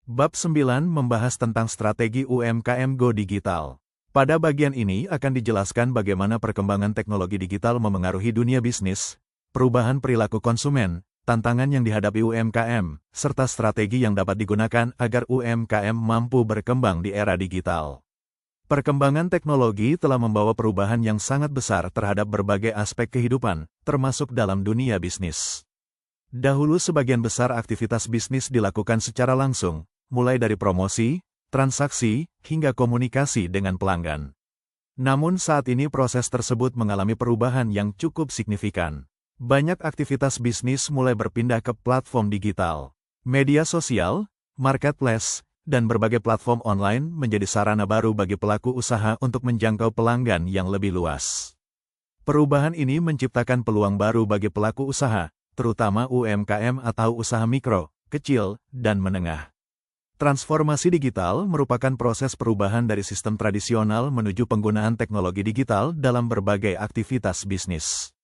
Bab 9 membahas tentang strategi UMKM Go Digital. Pada bagian ini akan dijelaskan bagaimana perkembangan teknologi digital memengaruhi dunia bisnis, perubahan perilaku konsumen, tantangan yang dihadapi UMKM, serta strategi yang dapat digunakan agar UMKM mampu berkembang di era digital. Perkembangan teknologi telah membawa perubahan yang sangat besar terhadap berbagai aspek kehidupan, termasuk dalam dunia bisnis. Dahulu sebagian besar aktivitas bisnis dilakukan secara langsung, mulai dari promosi, transaksi, hingga komunikasi dengan pelanggan. Namun saat ini proses tersebut mengalami perubahan yang cukup signifikan. Banyak aktivitas bisnis mulai berpindah ke platform digital. Media sosial, marketplace, dan berbagai platform online menjadi sarana baru bagi pelaku usaha untuk menjangkau pelanggan yang lebih luas. Perubahan ini menciptakan peluang baru bagi pelaku usaha, terutama UMKM atau usaha mikro, kecil, dan menengah. Transformasi digital merupakan proses perubahan dari sistem tradisional menuju penggunaan teknologi digital dalam berbagai aktivitas bisnis.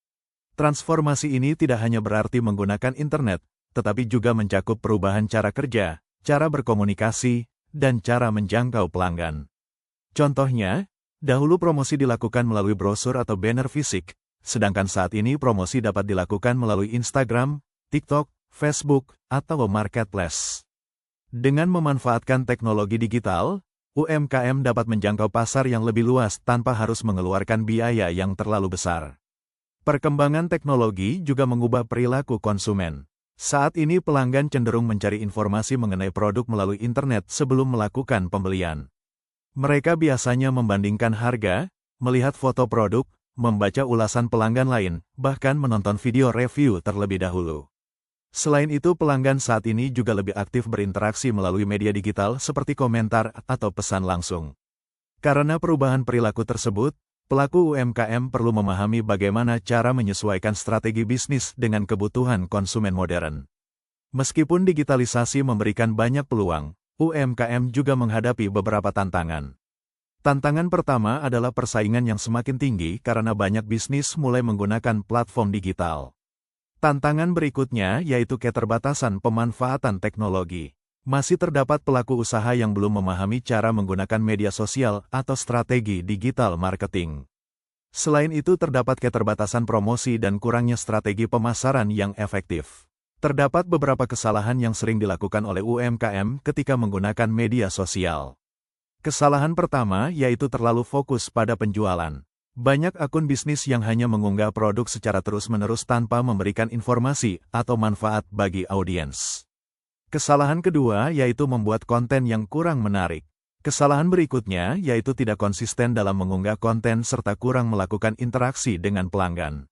Transformasi ini tidak hanya berarti menggunakan internet, tetapi juga mencakup perubahan cara kerja, cara berkomunikasi, dan cara menjangkau pelanggan. Contohnya, dahulu promosi dilakukan melalui brosur atau banner fisik, sedangkan saat ini promosi dapat dilakukan melalui Instagram, TikTok, Facebook, atau marketplace. Dengan memanfaatkan teknologi digital, UMKM dapat menjangkau pasar yang lebih luas tanpa harus mengeluarkan biaya yang terlalu besar. Perkembangan teknologi juga mengubah perilaku konsumen. Saat ini pelanggan cenderung mencari informasi mengenai produk melalui internet sebelum melakukan pembelian. Mereka biasanya membandingkan harga, melihat foto produk, membaca ulasan pelanggan lain, bahkan menonton video review terlebih dahulu. Selain itu, pelanggan saat ini juga lebih aktif berinteraksi melalui media digital seperti komentar atau pesan langsung. Karena perubahan perilaku tersebut, pelaku UMKM perlu memahami bagaimana cara menyesuaikan strategi bisnis dengan kebutuhan konsumen modern. Meskipun digitalisasi memberikan banyak peluang, UMKM juga menghadapi beberapa tantangan. Tantangan pertama adalah persaingan yang semakin tinggi karena banyak bisnis mulai menggunakan platform digital. Tantangan berikutnya yaitu keterbatasan pemanfaatan teknologi. Masih terdapat pelaku usaha yang belum memahami cara menggunakan media sosial atau strategi digital marketing. Selain itu, terdapat keterbatasan promosi dan kurangnya strategi pemasaran yang efektif. Terdapat beberapa kesalahan yang sering dilakukan oleh UMKM ketika menggunakan media sosial. Kesalahan pertama yaitu terlalu fokus pada penjualan. Banyak akun bisnis yang hanya mengunggah produk secara terus-menerus tanpa memberikan informasi atau manfaat bagi audiens. Kesalahan kedua yaitu membuat konten yang kurang menarik. Kesalahan berikutnya yaitu tidak konsisten dalam mengunggah konten serta kurang melakukan interaksi dengan pelanggan.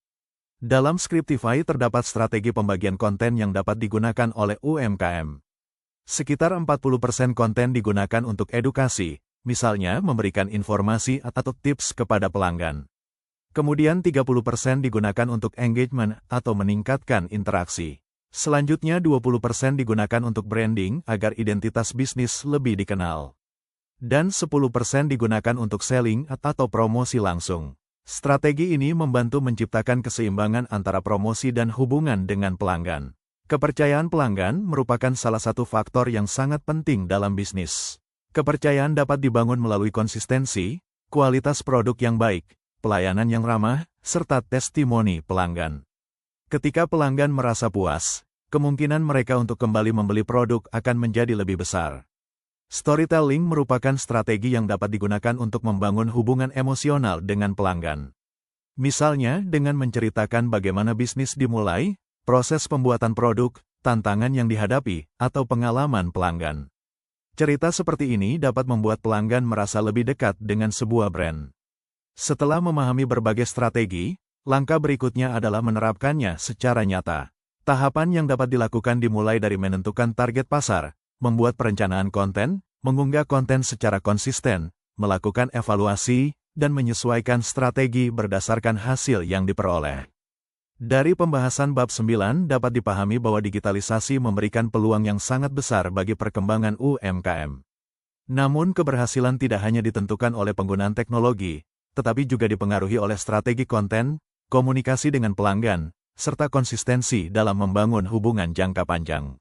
Dalam Scriptify terdapat strategi pembagian konten yang dapat digunakan oleh UMKM. Sekitar 40% konten digunakan untuk edukasi, misalnya memberikan informasi atau tips kepada pelanggan. Kemudian 30% digunakan untuk engagement atau meningkatkan interaksi. Selanjutnya 20% digunakan untuk branding agar identitas bisnis lebih dikenal. Dan 10% digunakan untuk selling atau promosi langsung. Strategi ini membantu menciptakan keseimbangan antara promosi dan hubungan dengan pelanggan. Kepercayaan pelanggan merupakan salah satu faktor yang sangat penting dalam bisnis. Kepercayaan dapat dibangun melalui konsistensi, kualitas produk yang baik, pelayanan yang ramah, serta testimoni pelanggan. Ketika pelanggan merasa puas, kemungkinan mereka untuk kembali membeli produk akan menjadi lebih besar. Storytelling merupakan strategi yang dapat digunakan untuk membangun hubungan emosional dengan pelanggan. Misalnya dengan menceritakan bagaimana bisnis dimulai, proses pembuatan produk, tantangan yang dihadapi, atau pengalaman pelanggan. Cerita seperti ini dapat membuat pelanggan merasa lebih dekat dengan sebuah brand. Setelah memahami berbagai strategi, langkah berikutnya adalah menerapkannya secara nyata. Tahapan yang dapat dilakukan dimulai dari menentukan target pasar, membuat perencanaan konten, mengunggah konten secara konsisten, melakukan evaluasi, dan menyesuaikan strategi berdasarkan hasil yang diperoleh. Dari pembahasan bab 9 dapat dipahami bahwa digitalisasi memberikan peluang yang sangat besar bagi perkembangan UMKM. Namun keberhasilan tidak hanya ditentukan oleh penggunaan teknologi, tetapi juga dipengaruhi oleh strategi konten, komunikasi dengan pelanggan, serta konsistensi dalam membangun hubungan jangka panjang.